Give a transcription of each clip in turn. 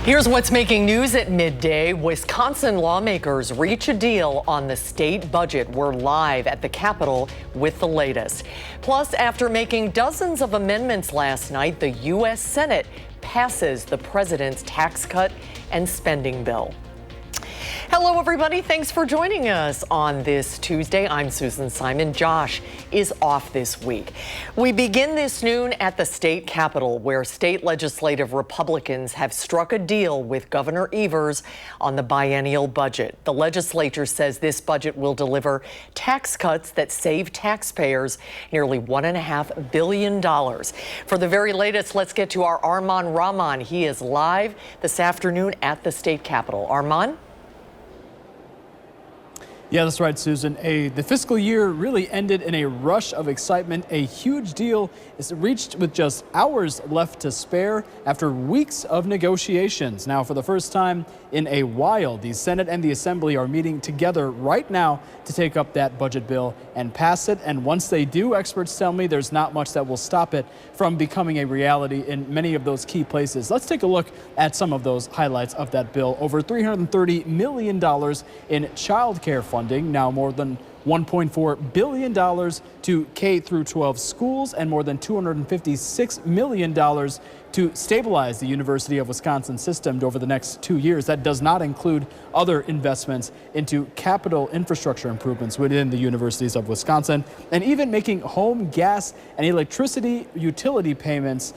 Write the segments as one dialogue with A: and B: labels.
A: Here's what's making news at midday. Wisconsin lawmakers reach a deal on the state budget. We're live at the Capitol with the latest. Plus, after making dozens of amendments last night, the U.S. Senate passes the president's tax cut and spending bill. Hello, everybody. Thanks for joining us on this Tuesday. I'm Susan Simon. Josh is off this week. We begin this noon at the state capitol, where state legislative Republicans have struck a deal with Governor Evers on the biennial budget. The legislature says this budget will deliver tax cuts that save taxpayers nearly $1.5 billion. For the very latest, let's get to our Arman Rahman. He is live this afternoon at the state capitol. Arman?
B: Yeah, that's right, Susan. The fiscal year really ended in a rush of excitement. A huge deal is reached with just hours left to spare after weeks of negotiations. Now, for the first time in a while, the Senate and the Assembly are meeting together right now to take up that budget bill and pass it. And once they do, experts tell me there's not much that will stop it from becoming a reality in many of those key places. Let's take a look at some of those highlights of that bill. Over $330 million in child care funding, now more than $1.4 billion to K through 12 schools, and more than $256 million to stabilize the University of Wisconsin system over the next 2 years. That does not include other investments into capital infrastructure improvements within the universities of Wisconsin, and even making home gas and electricity utility payments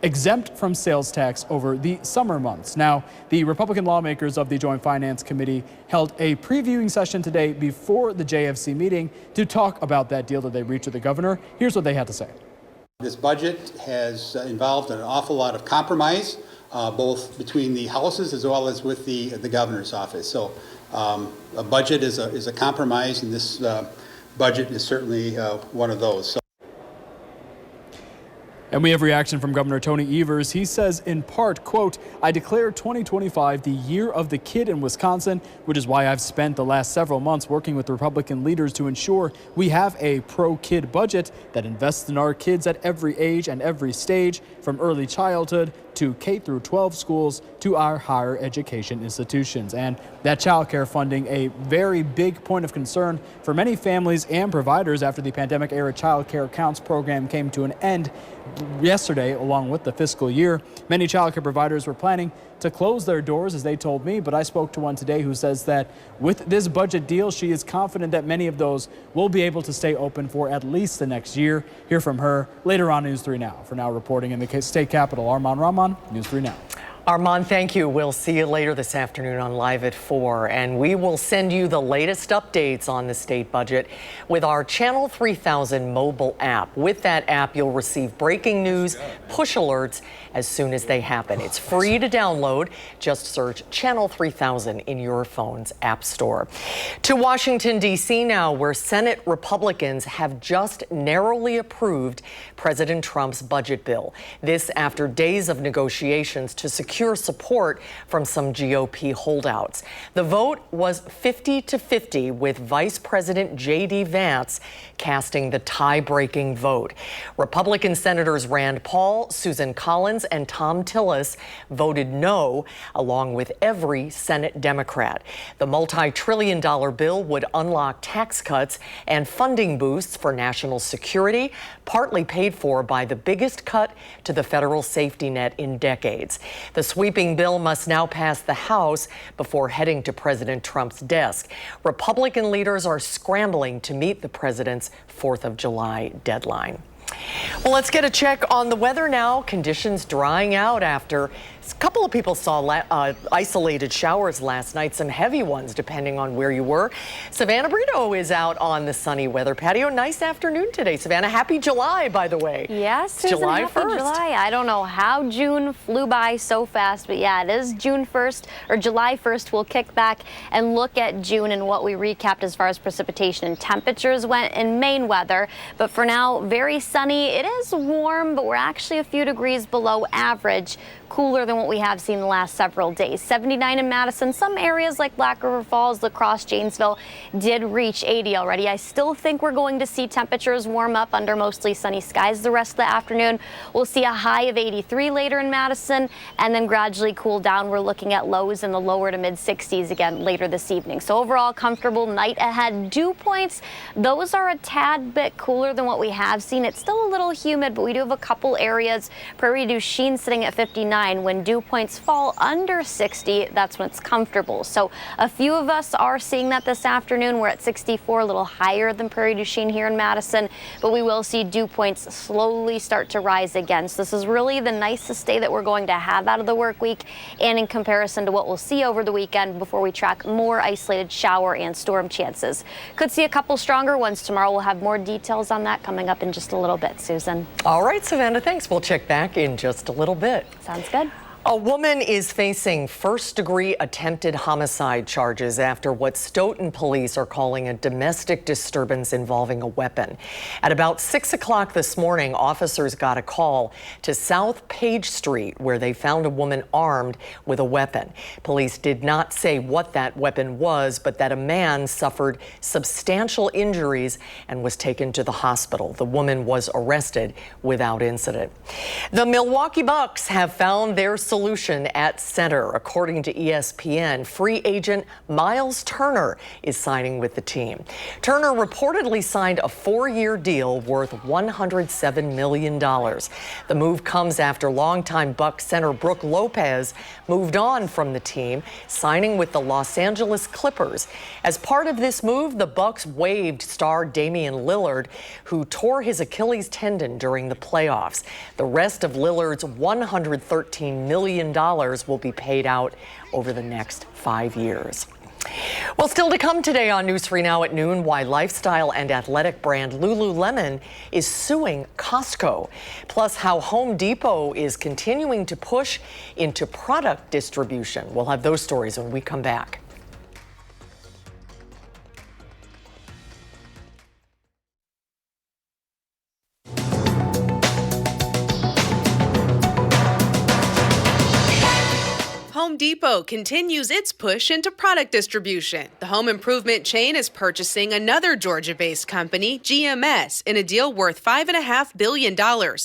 B: exempt from sales tax over the summer months. Now, the Republican lawmakers of the Joint Finance Committee held a previewing session today before the JFC meeting to talk about that deal that they reached with the governor. Here's what they had to say.
C: This budget has involved an awful lot of compromise, both between the houses as well as with the governor's office. So a budget is a compromise, and this budget is certainly one of those. So.
B: And we have reaction from Governor Tony Evers. He says, in part, quote, "I declare 2025 the year of the kid in Wisconsin, which is why I've spent the last several months working with Republican leaders to ensure we have a pro-kid budget that invests in our kids at every age and every stage, from early childhood to K through 12 schools to our higher education institutions." And that child care funding, a very big point of concern for many families and providers after the pandemic-era child care accounts program came to an end yesterday, along with the fiscal year. Many child care providers were planning to close their doors, as they told me, but I spoke to one today who says that with this budget deal, she is confident that many of those will be able to stay open for at least the next year. Hear from her later on News 3 Now. For now, reporting in the state capitol, Arman Rahman, News 3 Now.
A: Arman, thank you. We'll see you later this afternoon on Live at 4, and we will send you the latest updates on the state budget with our Channel 3000 mobile app. With that app, you'll receive breaking news, push alerts as soon as they happen. It's free to download. Just search Channel 3000 in your phone's app store. To Washington, D.C. now, where Senate Republicans have just narrowly approved President Trump's budget bill. This after days of negotiations to secure support from some GOP holdouts. The vote was 50-50, with Vice President J.D. Vance casting the tie-breaking vote. Republican Senators Rand Paul, Susan Collins, and Tom Tillis voted no, along with every Senate Democrat. The multi-trillion-dollar bill would unlock tax cuts and funding boosts for national security, partly paid for by the biggest cut to the federal safety net in decades. The sweeping bill must now pass the House before heading to President Trump's desk. Republican leaders are scrambling to meet the president's 4th of July deadline. Well, let's get a check on the weather now. Conditions drying out after a couple of people saw isolated showers last night, some heavy ones depending on where you were. Savannah Brito is out on the sunny weather patio. Nice afternoon today, Savannah. Happy July, by the way.
D: Yes, Susan,
A: July
D: happy
A: 1st.
D: July. I don't know how June flew by so fast, but yeah, it is June 1st, or July 1st. We'll kick back and look at June and what we recapped as far as precipitation and temperatures went in Maine weather. But for now, very sunny. It is warm, but we're actually a few degrees below average cooler than what we have seen the last several days. 79 in Madison. Some areas like Black River Falls, La Crosse, Janesville did reach 80 already. I still think we're going to see temperatures warm up under mostly sunny skies the rest of the afternoon. We'll see a high of 83 later in Madison and then gradually cool down. We're looking at lows in the lower to mid 60s again later this evening. So overall comfortable night ahead. Dew points, those are a tad bit cooler than what we have seen. It's still a little humid, but we do have a couple areas. Prairie du Chien sitting at 59. When dew points fall under 60, that's when it's comfortable. So a few of us are seeing that this afternoon. We're at 64, a little higher than Prairie du Chien here in Madison, but we will see dew points slowly start to rise again. So this is really the nicest day that we're going to have out of the work week, and in comparison to what we'll see over the weekend before we track more isolated shower and storm chances. Could see a couple stronger ones tomorrow. We'll have more details on that coming up in just a little bit, Susan.
A: All right, Savannah, thanks. We'll check back in just a little bit.
D: Sounds good.
A: A woman is facing first-degree attempted homicide charges after what Stoughton police are calling a domestic disturbance involving a weapon. At about 6 o'clock this morning, officers got a call to South Page Street where they found a woman armed with a weapon. Police did not say what that weapon was, but that a man suffered substantial injuries and was taken to the hospital. The woman was arrested without incident. The Milwaukee Bucks have found their solution at center. According to ESPN, free agent Miles Turner is signing with the team. Turner reportedly signed a 4-year deal worth $107 million. The move comes after longtime Bucks center Brook Lopez moved on from the team, signing with the Los Angeles Clippers. As part of this move, the Bucks waived star Damian Lillard, who tore his Achilles tendon during the playoffs. The rest of Lillard's $113 million will be paid out over the next 5 years. Well, still to come today on News 3 Now at noon, why lifestyle and athletic brand Lululemon is suing Costco. Plus, how Home Depot is continuing to push into product distribution. We'll have those stories when we come back.
E: Home Depot continues its push into product distribution. The home improvement chain is purchasing another Georgia-based company, GMS, in a deal worth $5.5 billion,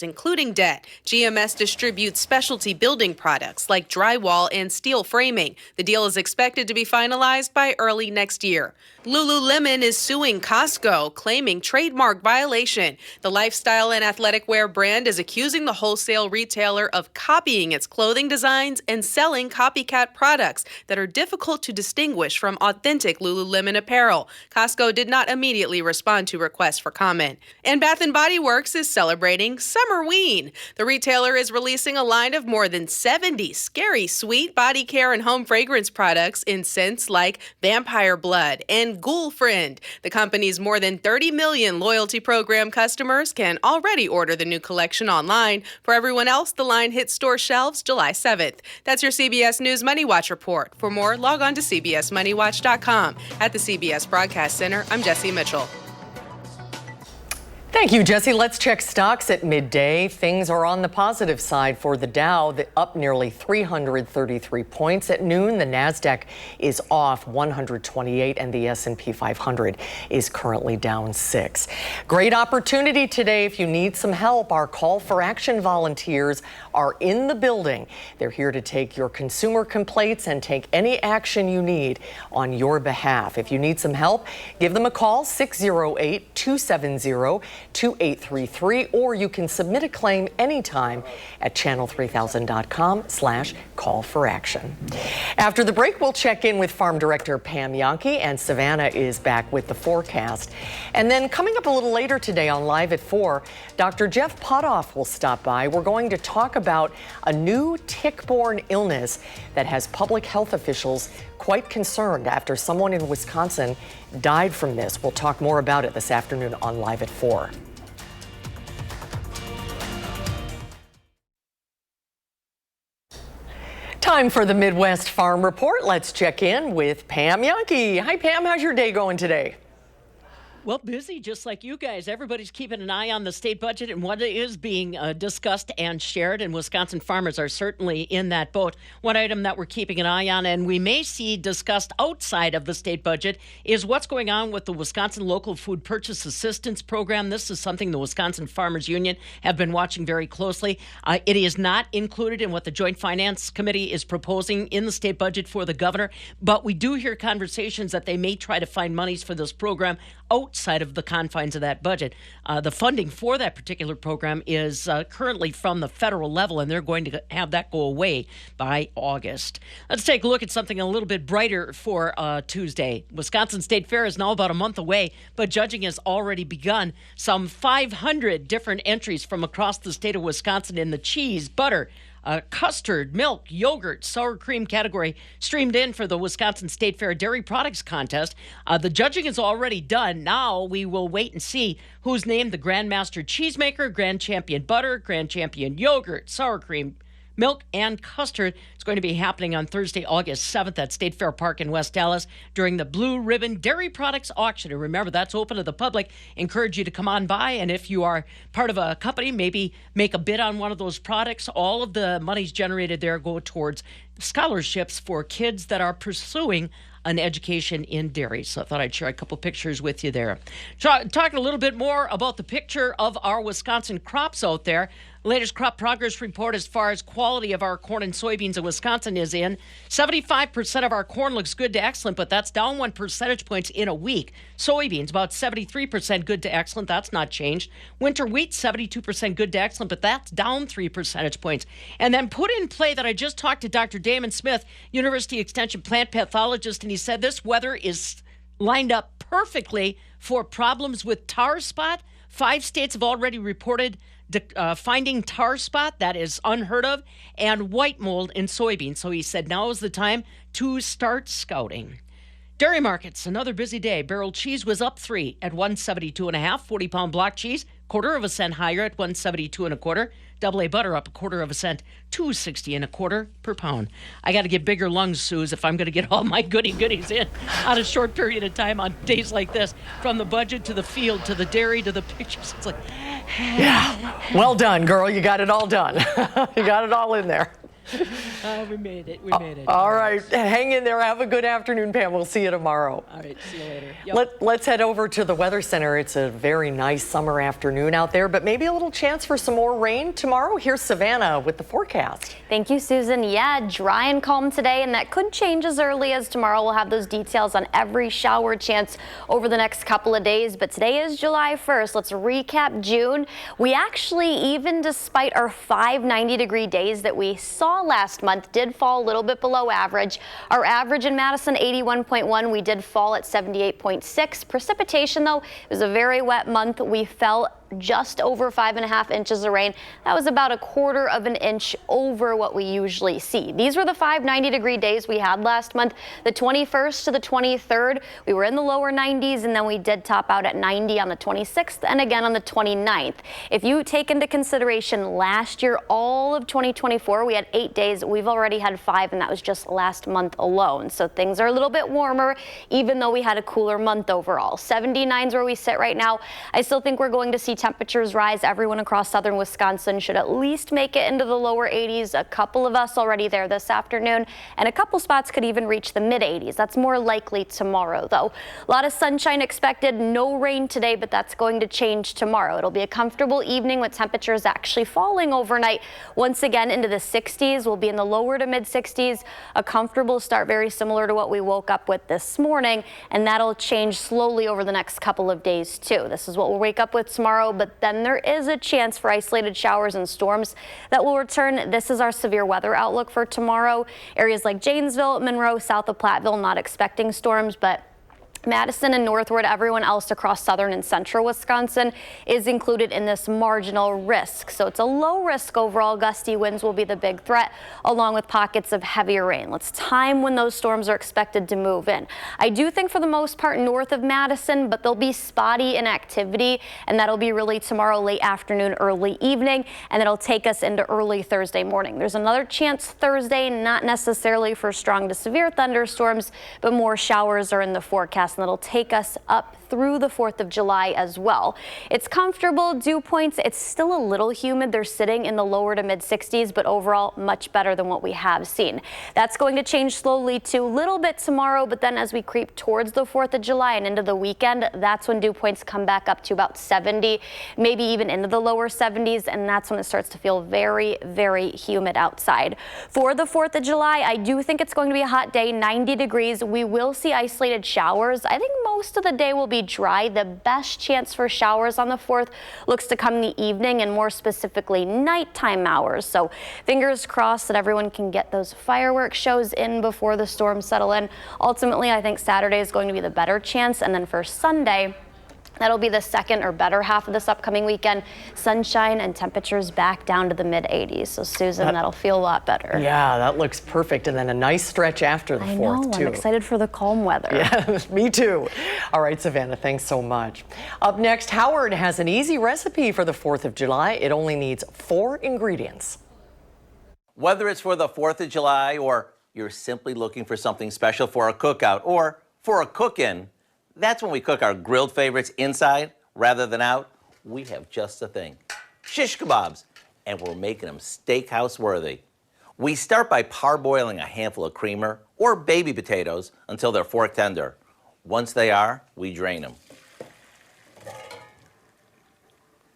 E: including debt. GMS distributes specialty building products like drywall and steel framing. The deal is expected to be finalized by early next year. Lululemon is suing Costco, claiming trademark violation. The lifestyle and athletic wear brand is accusing the wholesale retailer of copying its clothing designs and selling copycat products that are difficult to distinguish from authentic Lululemon apparel. Costco did not immediately respond to requests for comment. And Bath & Body Works is celebrating Summerween. The retailer is releasing a line of more than 70 scary sweet body care and home fragrance products in scents like Vampire Blood and Ghoul Friend. The company's more than 30 million loyalty program customers can already order the new collection online. For everyone else, the line hits store shelves July 7th. That's your CBS News Money Watch report. For more, log on to cbsmoneywatch.com. At the CBS Broadcast Center, I'm Jesse Mitchell.
A: Thank you, Jesse. Let's check stocks at midday. Things are on the positive side for the Dow, up nearly 333 points. At noon, the Nasdaq is off 128 and the S&P 500 is currently down 6. Great opportunity today if you need some help. Our call for action volunteers are in the building. They're here to take your consumer complaints and take any action you need on your behalf. If you need some help, give them a call, 608-270-2833, or you can submit a claim anytime at channel3000.com/call-for-action. After the break, we'll check in with Farm Director Pam Yankee, and Savannah is back with the forecast. And then coming up a little later today on Live at 4, Dr. Jeff Potoff will stop by. We're going to talk about a new tick-borne illness that has public health officials quite concerned after someone in Wisconsin died from this. We'll talk more about it this afternoon on Live at 4. Time for the Midwest Farm Report. Let's check in with Pam Yankee. Hi, Pam. How's your day going today?
F: Well, busy, just like you guys. Everybody's keeping an eye on the state budget and what is being discussed and shared, and Wisconsin farmers are certainly in that boat. One item that we're keeping an eye on, and we may see discussed outside of the state budget, is what's going on with the Wisconsin Local Food Purchase Assistance Program. This is something the Wisconsin Farmers Union have been watching very closely. It is not included in what the Joint Finance Committee is proposing in the state budget for the governor, but we do hear conversations that they may try to find monies for this program outside of the confines of that budget. The funding for that particular program is currently from the federal level, and they're going to have that go away by August. Let's take a look at something a little bit brighter for Tuesday. Wisconsin State Fair is now about a month away, but judging has already begun. Some 500 different entries from across the state of Wisconsin in the cheese, butter, custard, milk, yogurt, sour cream category streamed in for the Wisconsin State Fair Dairy Products Contest. The judging is already done. Now we will wait and see who's named the Grandmaster Cheesemaker, Grand Champion Butter, Grand Champion Yogurt, sour cream, milk, and custard. It's going to be happening on Thursday, August 7th at State Fair Park in West Dallas during the Blue Ribbon Dairy Products Auction. And remember, that's open to the public. Encourage you to come on by. And if you are part of a company, maybe make a bid on one of those products. All of the monies generated there go towards scholarships for kids that are pursuing an education in dairy. So I thought I'd share a couple pictures with you there. Talking a little bit more about the picture of our Wisconsin crops out there. Latest crop progress report as far as quality of our corn and soybeans in Wisconsin is in. 75% of our corn looks good to excellent, but that's down 1 percentage points in a week. Soybeans, about 73% good to excellent. That's not changed. Winter wheat, 72% good to excellent, but that's down 3 percentage points. And then put in play that I just talked to Dr. Damon Smith, University Extension plant pathologist, and he said this weather is lined up perfectly for problems with tar spot. 5 states have already reported finding tar spot. That is unheard of, and white mold in soybeans. So he said now is the time to start scouting. Dairy markets, another busy day. Barrel cheese was up 3 at 172.5. 40-pound block cheese, 1/4 cent higher at 172 1/4. Double A butter up 1/4 cent, 260 1/4 per pound. I got to get bigger lungs, Suze, if I'm going to get all my goodies in on a short period of time on days like this. From the budget to the field to the dairy to the pictures, it's like,
A: yeah. Well done, girl. You got it all done. You got it all in there.
F: We made it.
A: All right. Hang in there. Have a good afternoon, Pam. We'll see you tomorrow.
F: All right. See you later. Yep.
A: Let's head over to the Weather Center. It's a very nice summer afternoon out there, but maybe a little chance for some more rain tomorrow. Here's Savannah with the forecast.
D: Thank you, Susan. Yeah, dry and calm today, and that could change as early as tomorrow. We'll have those details on every shower chance over the next couple of days, but today is July 1st. Let's recap June. We actually, even despite our 5 90-degree days that we saw last month, did fall a little bit below average. Our average in Madison, 81.1. We did fall at 78.6. Precipitation, though, it was a very wet month. We fell just over 5.5 inches of rain. That was about 1/4 inch over what we usually see. These were the 5 90-degree days we had last month. The 21st to the 23rd, we were in the lower 90s, and then we did top out at 90 on the 26th and again on the 29th. If you take into consideration last year, all of 2024, we had 8 days. We've already had 5, and that was just last month alone. So things are a little bit warmer, even though we had a cooler month overall. 79's where we sit right now. I still think we're going to see temperatures rise. Everyone across southern Wisconsin should at least make it into the lower 80s. A couple of us already there this afternoon, and a couple spots could even reach the mid-80s. That's more likely tomorrow, though. A lot of sunshine expected. No rain today, but that's going to change tomorrow. It'll be a comfortable evening with temperatures actually falling overnight. Once again into the 60s. We'll be in the lower to mid-60s. A comfortable start, very similar to what we woke up with this morning, and that'll change slowly over the next couple of days, too. This is what we'll wake up with tomorrow, but then there is a chance for isolated showers and storms that will return. This is our severe weather outlook for tomorrow. Areas like Janesville, Monroe, south of Platteville, not expecting storms, but Madison and northward, everyone else across southern and central Wisconsin is included in this marginal risk. So it's a low risk overall. Gusty winds will be the big threat, along with pockets of heavier rain. Let's time when those storms are expected to move in. I do think for the most part north of Madison, but they'll be spotty in activity, and that'll be really tomorrow late afternoon, early evening, and it'll take us into early Thursday morning. There's another chance Thursday, not necessarily for strong to severe thunderstorms, but more showers are in the forecast, and it'll take us up through the 4th of July as well. It's comfortable. Dew points, it's still a little humid. They're sitting in the lower to mid 60s, but overall much better than what we have seen. That's going to change slowly to a little bit tomorrow, but then as we creep towards the 4th of July and into the weekend, that's when dew points come back up to about 70, maybe even into the lower 70s, and that's when it starts to feel very, very humid outside. For the 4th of July, I do think it's going to be a hot day, 90 degrees. We will see isolated showers. I think most of the day will be dry. The best chance for showers on the 4th looks to come in the evening and more specifically nighttime hours. So fingers crossed that everyone can get those fireworks shows in before the storms settle in. Ultimately, I think Saturday is going to be the better chance, and then for Sunday, that'll be the second or better half of this upcoming weekend. Sunshine and temperatures back down to the mid 80s. So Susan, that'll feel a lot better.
A: Yeah, that looks perfect. And then a nice stretch after the 4th, too.
D: I'm excited for the calm weather.
A: Yeah, me too. All right, Savannah, thanks so much. Up next, Howard has an easy recipe for the 4th of July. It only needs 4 ingredients.
G: Whether it's for the 4th of July or you're simply looking for something special for a cookout or for a cook-in, that's when we cook our grilled favorites inside rather than out. We have just the thing. Shish kebabs, and we're making them steakhouse worthy. We start by parboiling a handful of creamer or baby potatoes until they're fork tender. Once they are, we drain them.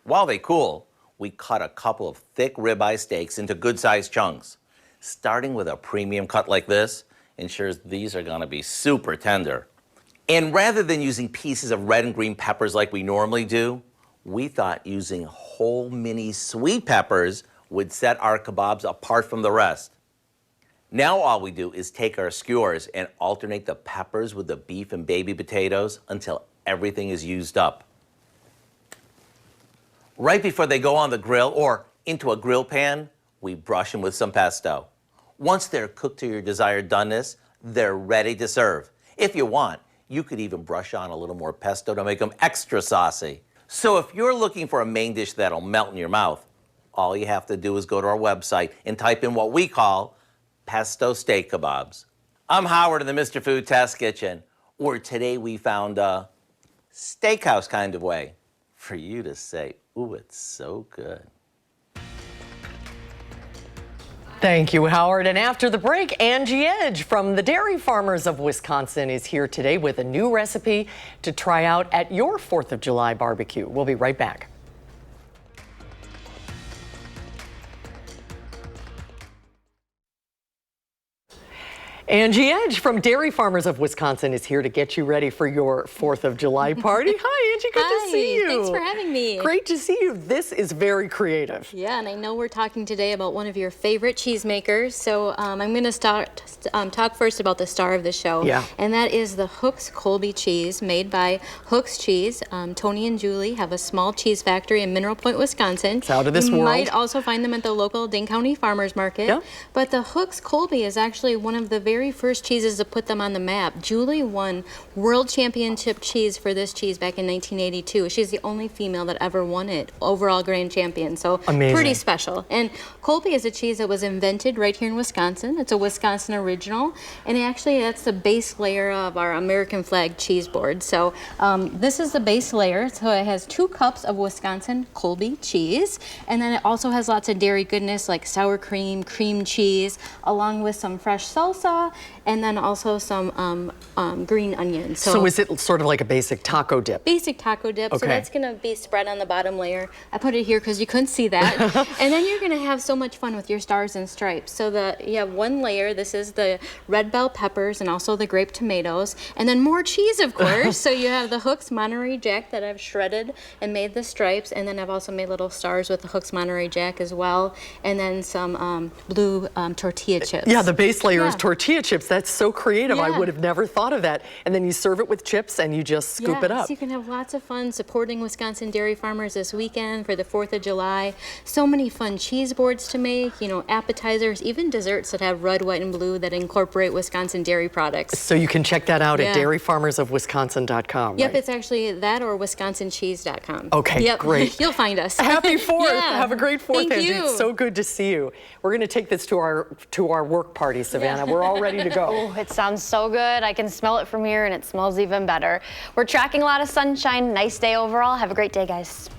G: While they cool, we cut a couple of thick ribeye steaks into good-sized chunks. Starting with a premium cut like this ensures these are gonna be super tender. And rather than using pieces of red and green peppers like we normally do, we thought using whole mini sweet peppers would set our kebabs apart from the rest. Now all we do is take our skewers and alternate the peppers with the beef and baby potatoes until everything is used up. Right before they go on the grill or into a grill pan, we brush them with some pesto. Once they're cooked to your desired doneness, they're ready to serve. If you want, you could even brush on a little more pesto to make them extra saucy. So if you're looking for a main dish that'll melt in your mouth, all you have to do is go to our website and type in what we call pesto steak kebabs. I'm Howard in the Mr. Food Test Kitchen, where today we found a steakhouse kind of way for you to say, ooh, it's so good.
A: Thank you, Howard. And after the break, Angie Edge from the Dairy Farmers of Wisconsin is here today with a new recipe to try out at your 4th of July barbecue. We'll be right back. Angie Edge from Dairy Farmers of Wisconsin is here to get you ready for your 4th of July party. Hi, Angie. Good to see you.
H: Thanks for having me.
A: Great to see you. This is very creative.
H: Yeah, and I know we're talking today about one of your favorite cheesemakers. So I'm going to talk first about the star of the show.
A: Yeah.
H: And that is the Hooks Colby cheese made by Hooks Cheese. Tony and Julie have a small cheese factory in Mineral Point, Wisconsin.
A: It's out of this
H: you
A: world.
H: might also find them at the local Dane County Farmers Market.
A: Yeah.
H: But the Hooks Colby is actually one of the very first cheeses to put them on the map. Julie won World Championship cheese for this cheese back in 1982. She's the only female that ever won it, overall grand champion. So
A: amazing.
H: Pretty special. And Colby is a cheese that was invented right here in Wisconsin. It's a Wisconsin original, and actually that's the base layer of our American flag cheese board. So this is the base layer. So it has 2 cups of Wisconsin Colby cheese, and then it also has lots of dairy goodness like sour cream, cream cheese, along with some fresh salsa, and then also some green onions.
A: So is it sort of like a basic taco dip?
H: Basic taco dip.
A: Okay.
H: So that's going to be spread on the bottom layer. I put it here because you couldn't see that. And then you're going to have so much fun with your stars and stripes. So you have 1 layer. This is the red bell peppers and also the grape tomatoes. And then more cheese, of course. So you have the Hooks Monterey Jack that I've shredded and made the stripes. And then I've also made little stars with the Hooks Monterey Jack as well. And then some blue tortilla chips.
A: Yeah, the base layer is tortilla chips. That's so creative.
H: Yeah.
A: I would have never thought of that. And then you serve it with chips and you just scoop it up.
H: So you can have lots of fun supporting Wisconsin dairy farmers this weekend for the 4th of July. So many fun cheese boards to make, you know, appetizers, even desserts that have red, white, and blue that incorporate Wisconsin dairy products.
A: So you can check that out at dairyfarmersofwisconsin.com.
H: Yep,
A: right?
H: it's actually that or wisconsincheese.com.
A: Okay,
H: yep.
A: great.
H: You'll find us.
A: Happy 4th.
H: Yeah.
A: Have a great 4th,
H: Thank
A: Angie.
H: you.
A: It's so good to see you. We're going to take this to our work party, Savannah.
H: Yeah.
A: We're already ready to go.
D: Oh, it sounds so good. I can smell it from here, and it smells even better. We're tracking a lot of sunshine. Nice day overall. Have a great day, guys.